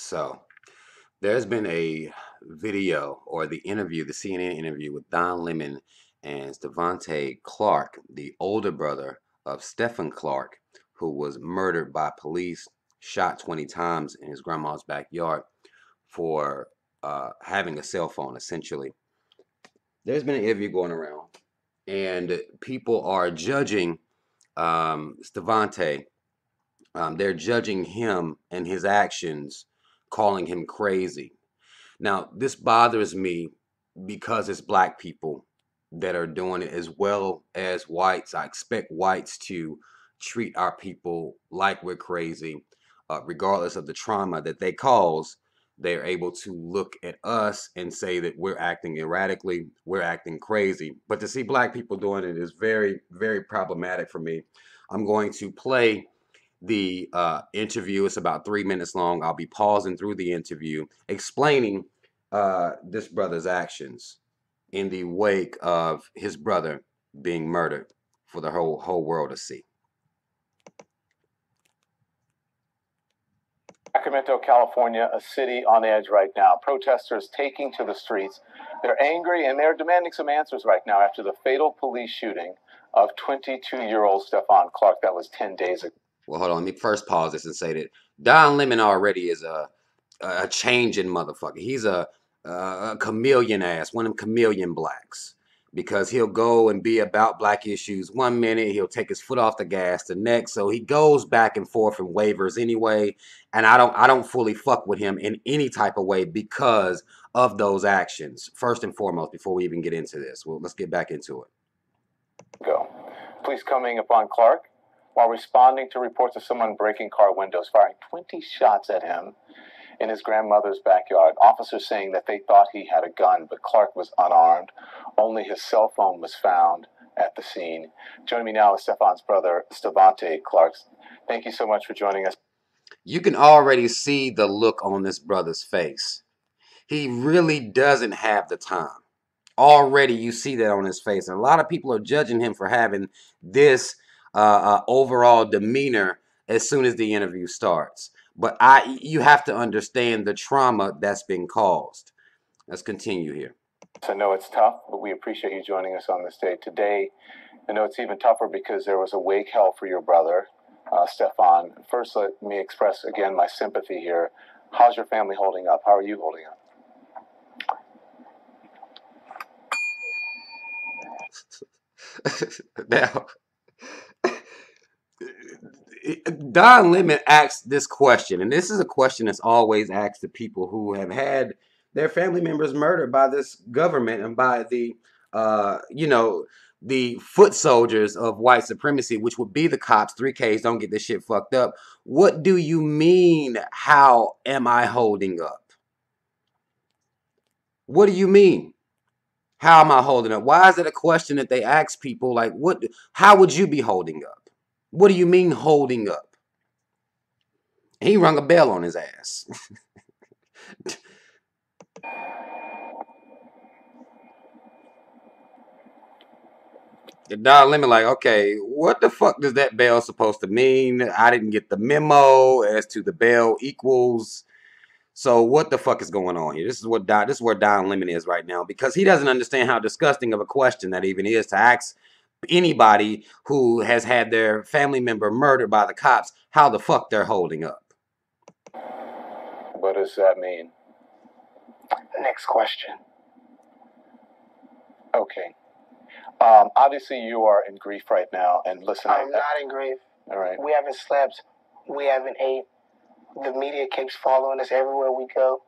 So there's been a video or the interview, the CNN interview with Don Lemon and Stevante Clark, the older brother of Stephen Clark, who was murdered by police, shot 20 times in his grandma's backyard for having a cell phone, essentially. There's been an interview going around, and people are judging Stevante. They're judging him and his actions, calling him crazy. Now, this bothers me because it's black people that are doing it as well as whites. I expect whites to treat our people like we're crazy, regardless of the trauma that they cause. They're able to look at us and say that we're acting erratically, we're acting crazy. But to see black people doing it is very, very problematic for me. I'm going to play the interview. It's about 3 minutes long. I'll be pausing through the interview, explaining this brother's actions in the wake of his brother being murdered for the whole world to see. Sacramento, California, a city on edge right now. Protesters taking to the streets. They're angry and they're demanding some answers right now after the fatal police shooting of 22-year-old Stephon Clark. That was 10 days ago. Well, hold on. Let me first pause this and say that Don Lemon already is a changing motherfucker. He's a chameleon ass, one of them chameleon blacks. Because he'll go and be about black issues 1 minute, he'll take his foot off the gas the next. So he goes back and forth in waivers anyway. And I don't fully fuck with him in any type of way because of those actions. First and foremost, before we even get into this. Well, let's get back into it. Go. Police coming upon Clark while responding to reports of someone breaking car windows, firing 20 shots at him in his grandmother's backyard. Officers saying that they thought he had a gun, but Clark was unarmed. Only his cell phone was found at the scene. Joining me now is Stephon's brother, Stevante Clark. Thank you so much for joining us. You can already see the look on this brother's face. He really doesn't have the time. Already you see that on his face. And a lot of people are judging him for having this overall demeanor as soon as the interview starts. But you have to understand the trauma that's been caused. Let's continue here. I know it's tough, but we appreciate you joining us on this day today. I know it's even tougher because there was a wake held for your brother, Stephon. First, let me express again my sympathy here. How's your family holding up? How are you holding up? Now, Don Lemon asked this question, and this is a question that's always asked to people who have had their family members murdered by this government and by the, the foot soldiers of white supremacy, which would be the cops. 3Ks, don't get this shit fucked up. What do you mean, how am I holding up? What do you mean? How am I holding up? Why is it a question that they ask people? Like, how would you be holding up? What do you mean holding up? He rung a bell on his ass. Don Lemon like, okay, what the fuck does that bell supposed to mean? I didn't get the memo as to the bell equals. So what the fuck is going on here? This is where Don Lemon is right now, because he doesn't understand how disgusting of a question that even is to ask anybody who has had their family member murdered by the cops how the fuck they're holding up. What does that mean? Next question. Okay. Obviously, you are in grief right now, and listen. I'm not in grief. All right. We haven't slept. We haven't ate. The media keeps following us everywhere we go.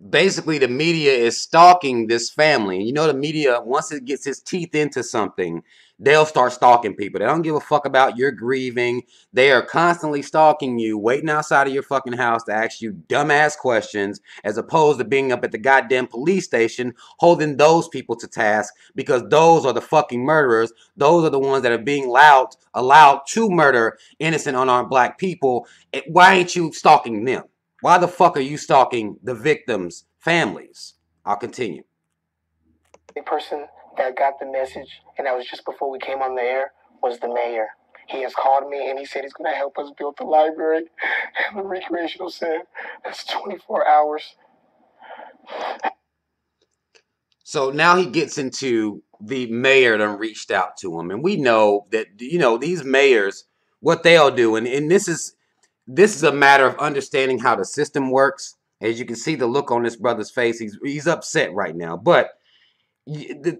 Basically, the media is stalking this family. And you know, the media, once it gets its teeth into something, they'll start stalking people. They don't give a fuck about your grieving. They are constantly stalking you, waiting outside of your fucking house to ask you dumbass questions, as opposed to being up at the goddamn police station holding those people to task, because those are the fucking murderers. Those are the ones that are being allowed to murder innocent, unarmed black people. Why ain't you stalking them? Why the fuck are you stalking the victims' families? I'll continue. The person that got the message, and that was just before we came on the air, was the mayor. He has called me and he said he's going to help us build the library and the recreational center. That's 24 hours. So now he gets into the mayor done reached out to him, and we know that, you know, these mayors, what they'll do, and this is a matter of understanding how the system works. As you can see the look on this brother's face, he's upset right now. But the,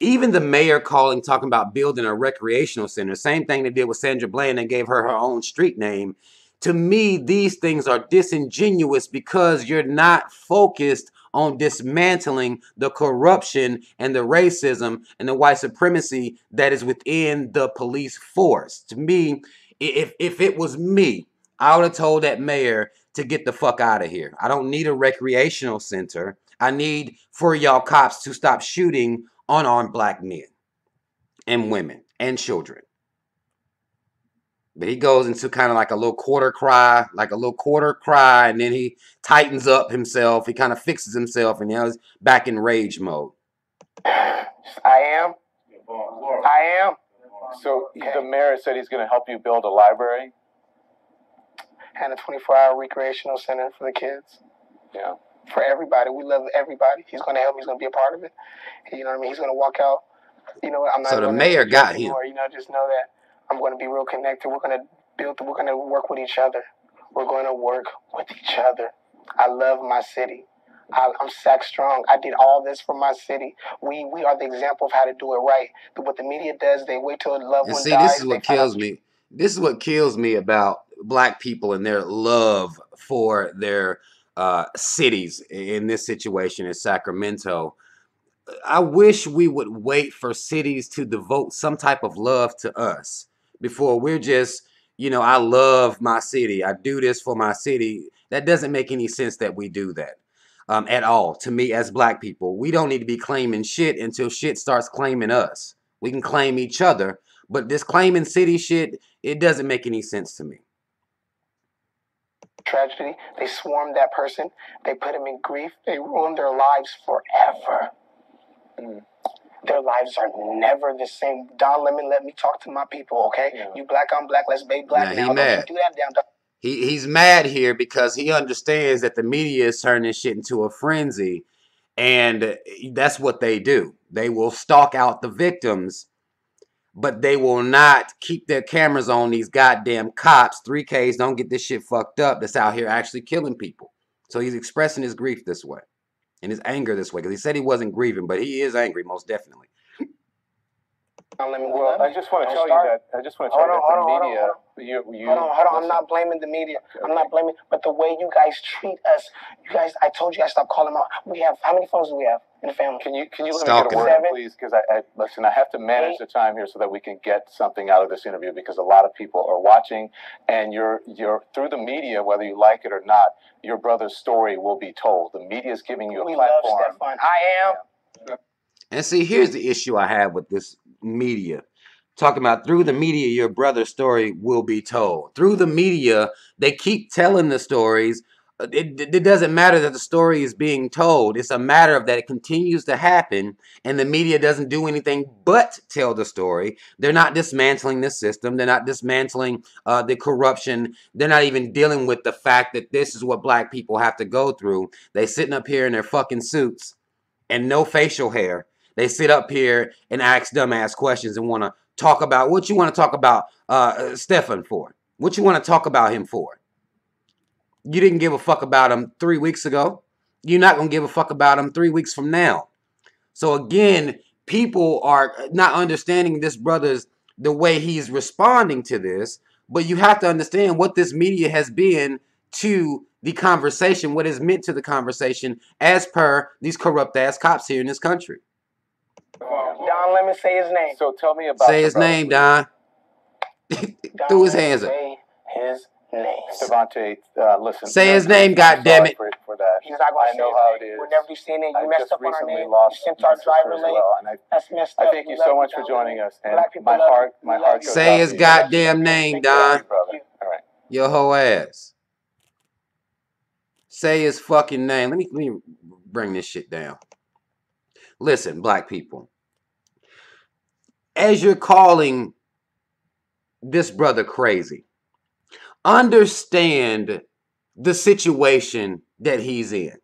even the mayor calling, talking about building a recreational center, same thing they did with Sandra Bland, they gave her her own street name. To me, these things are disingenuous because you're not focused on dismantling the corruption and the racism and the white supremacy that is within the police force. To me, if it was me, I would have told that mayor to get the fuck out of here. I don't need a recreational center. I need for y'all cops to stop shooting unarmed black men and women and children. But he goes into kind of like a little quarter cry, and then he tightens up himself. He kind of fixes himself, and now he's back in rage mode. I am. So the mayor said he's going to help you build a library? And a 24-hour recreational center for the kids. Yeah. For everybody. We love everybody. He's going to help. He's going to be a part of it. You know what I mean? He's going to walk out. You know what? I'm not. So the mayor got him. You know, just know that I'm going to be real connected. We're going to build. We're going to work with each other. We're going to work with each other. I love my city. I'm sack strong. I did all this for my city. We are the example of how to do it right. But what the media does, they wait till a loved one dies. This is what kills me. This is what kills me about black people and their love for their cities. In this situation in Sacramento, I wish we would wait for cities to devote some type of love to us before we're just, you know, I love my city. I do this for my city. That doesn't make any sense that we do that at all. To me, as black people, we don't need to be claiming shit until shit starts claiming us. We can claim each other, but this claiming city shit, it doesn't make any sense to me. Tragedy. They swarmed that person. They put him in grief. They ruined their lives forever. Their lives are never the same. Don Lemon, let me talk to my people, okay? Yeah. You black, I'm black. Let's be black now. Don't you do that damn. He's mad here because he understands that the media is turning shit into a frenzy, and that's what they do. They will stalk out the victims, but they will not keep their cameras on these goddamn cops. 3Ks don't get this shit fucked up that's out here actually killing people. So he's expressing his grief this way and his anger this way because he said he wasn't grieving, but he is angry most definitely. Well, I just want to tell you that the media. Hold on. I'm not blaming the media. Okay. I'm not blaming, but the way you guys treat us. You guys, I told you guys stop calling them out. We have how many phones do we have in the family? Can you let me get a word in, please? Because listen, I have to manage the time here so that we can get something out of this interview because a lot of people are watching, and you're through the media, whether you like it or not, your brother's story will be told. The media is giving you a platform. Love Stephon. I am. Yeah. And see, here's the issue I have with this media. Talking about through the media, your brother's story will be told. Through the media, they keep telling the stories. It doesn't matter that the story is being told. It's a matter of that it continues to happen, and the media doesn't do anything but tell the story. They're not dismantling the system. They're not dismantling the corruption. They're not even dealing with the fact that this is what black people have to go through. They sitting up here in their fucking suits and no facial hair. They sit up here and ask dumbass questions and want to talk about what you want to talk about Stephon for. What you want to talk about him for. You didn't give a fuck about him 3 weeks ago. You're not going to give a fuck about him 3 weeks from now. So again, people are not understanding this brother's, the way he's responding to this. But you have to understand what this media has been to the conversation, what is meant to the conversation as per these corrupt ass cops here in this country. Don Lemon, say his name. So tell me about. Say his name, Don. Threw his hands up. Say his name. Stevante, listen. Say his name, goddammit. For that. He's not going to I know how it is. We'll never do CNN. You messed up on our name. You sent our driver late. Well, That's messed up. I thank you so much for joining us. And my heart goes Say out his to you. goddamn name, Don. All right. Your whole ass. Say his fucking name. Let me bring this shit down. Listen, black people. As you're calling this brother crazy. Understand the situation that he's in.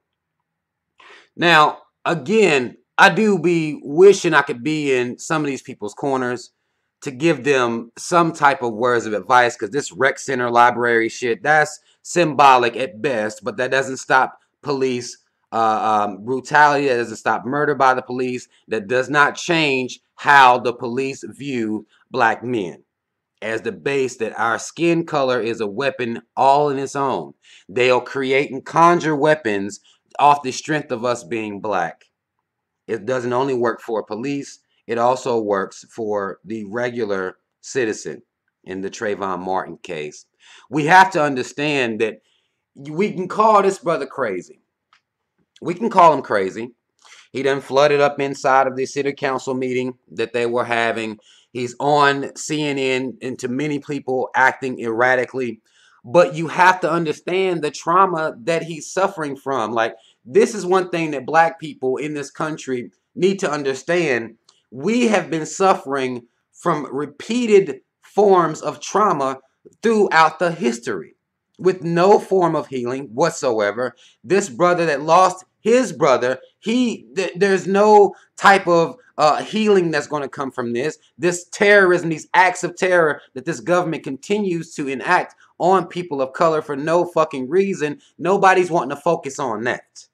Now, again, I do be wishing I could be in some of these people's corners to give them some type of words of advice, because this rec center library shit, that's symbolic at best, but that doesn't stop police brutality. That doesn't stop murder by the police. That does not change how the police view black men, as the base that our skin color is a weapon all in its own. They'll create and conjure weapons off the strength of us being black. It doesn't only work for police, it also works for the regular citizen in the Trayvon Martin case. We have to understand that we can call this brother crazy. We can call him crazy. He done flooded up inside of the city council meeting that they were having. He's on CNN, and to many people acting erratically. But you have to understand the trauma that he's suffering from. Like, this is one thing that black people in this country need to understand. We have been suffering from repeated forms of trauma throughout the history with no form of healing whatsoever. This brother that lost his brother, there's no type of healing that's going to come from this. This terrorism, these acts of terror that this government continues to enact on people of color for no fucking reason, nobody's wanting to focus on that.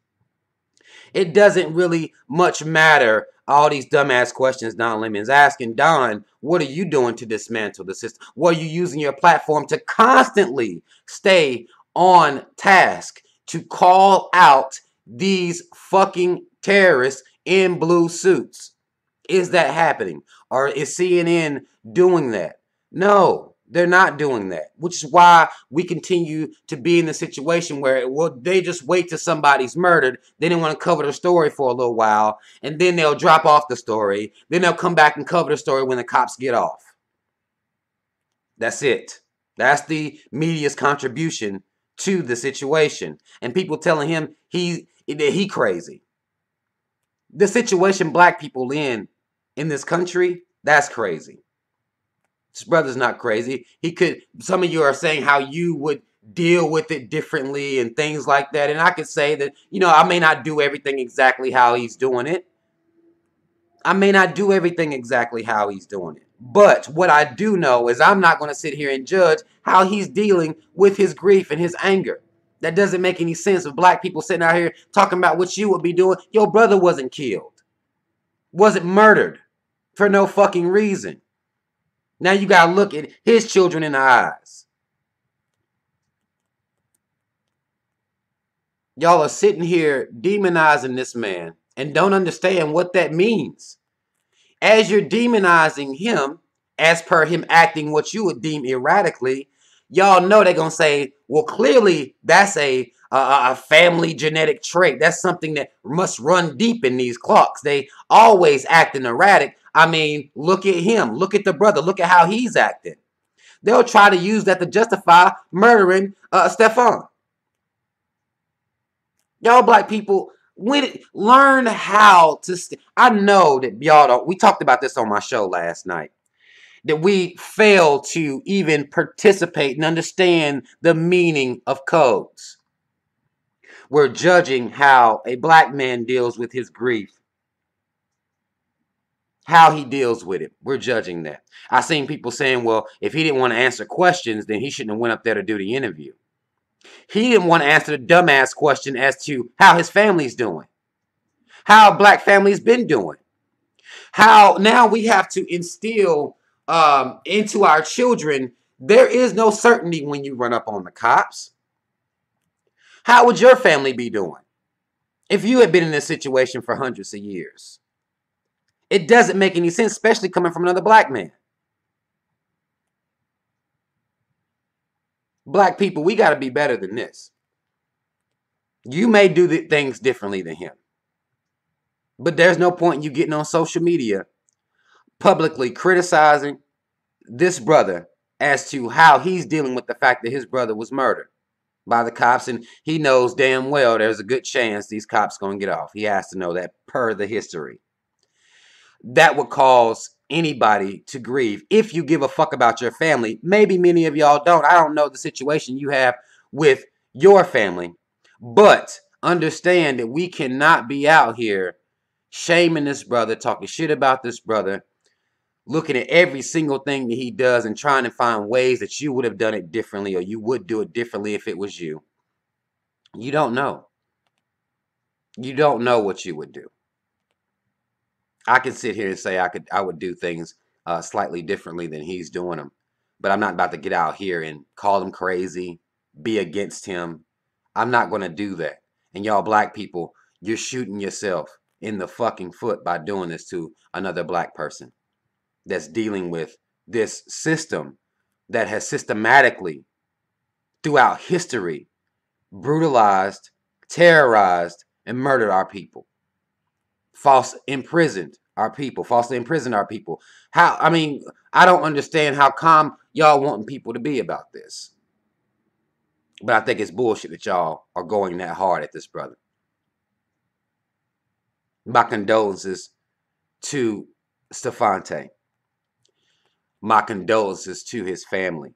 It doesn't really much matter all these dumbass questions Don Lemon's asking. Don, what are you doing to dismantle the system? What are you using your platform to constantly stay on task to call out these fucking terrorists in blue suits? Is that happening? Or is CNN doing that? No, they're not doing that, which is why we continue to be in the situation where, well, they just wait till somebody's murdered. Then they want to cover the story for a little while, and then they'll drop off the story. Then they'll come back and cover the story when the cops get off. That's it. That's the media's contribution to the situation. And people telling him he crazy. The situation black people in this country, that's crazy. This brother's not crazy. He could, some of you are saying how you would deal with it differently and things like that. And I could say that, you know, I may not do everything exactly how he's doing it. I may not do everything exactly how he's doing it. But what I do know is I'm not going to sit here and judge how he's dealing with his grief and his anger. That doesn't make any sense of black people sitting out here talking about what you would be doing. Your brother wasn't killed. Wasn't murdered for no fucking reason. Now you got to look at his children in the eyes. Y'all are sitting here demonizing this man and don't understand what that means. As you're demonizing him, as per him acting what you would deem erratically, y'all know they're going to say, well, clearly that's a family genetic trait. That's something that must run deep in these clocks. They always acting erratic. I mean, look at him. Look at the brother. Look at how he's acting. They'll try to use that to justify murdering Stephon. Y'all black people, learn how to... I know that y'all don't... We talked about this on my show last night. That we fail to even participate and understand the meaning of codes. We're judging how a black man deals with his grief. How he deals with it. We're judging that. I've seen people saying, well, if he didn't want to answer questions, then he shouldn't have went up there to do the interview. He didn't want to answer the dumbass question as to how his family's doing. How a black family's been doing. How now we have to instill into our children, there is no certainty when you run up on the cops. How would your family be doing if you had been in this situation for hundreds of years? It doesn't make any sense, especially coming from another black man. Black people, we got to be better than this. You may do things differently than him. But there's no point in you getting on social media publicly criticizing this brother as to how he's dealing with the fact that his brother was murdered by the cops. And he knows damn well there's a good chance these cops going to get off. He has to know that per the history. That would cause anybody to grieve if you give a fuck about your family. Maybe many of y'all don't. I don't know the situation you have with your family. But understand that we cannot be out here shaming this brother, talking shit about this brother, looking at every single thing that he does and trying to find ways that you would have done it differently or you would do it differently if it was you. You don't know. You don't know what you would do. I can sit here and say I would do things slightly differently than he's doing them, but I'm not about to get out here and call him crazy, be against him. I'm not going to do that. And y'all black people, you're shooting yourself in the fucking foot by doing this to another black person that's dealing with this system that has systematically, throughout history, brutalized, terrorized, and murdered our people. Falsely imprisoned our people. How, I mean, I don't understand how calm y'all wanting people to be about this. But I think it's bullshit that y'all are going that hard at this brother. My condolences to Stevante. My condolences to his family.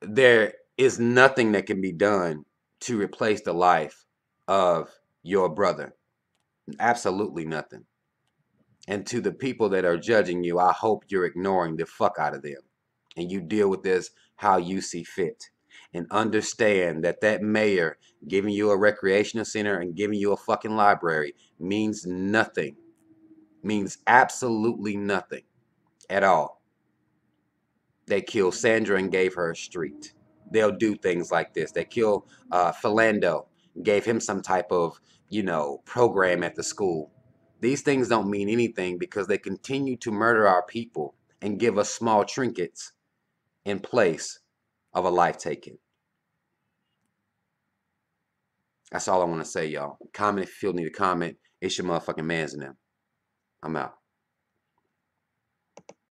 There is nothing that can be done to replace the life of your brother. Absolutely nothing. And to the people that are judging you, I hope you're ignoring the fuck out of them. And you deal with this how you see fit. And understand that that mayor giving you a recreational center and giving you a fucking library means nothing. Means absolutely nothing at all. They killed Sandra and gave her a street. They'll do things like this. They kill Philando, gave him some type of, program at the school. These things don't mean anything because they continue to murder our people and give us small trinkets in place of a life taken. That's all I want to say, y'all. Comment if you feel need to comment. It's your motherfucking man's in them. I'm out.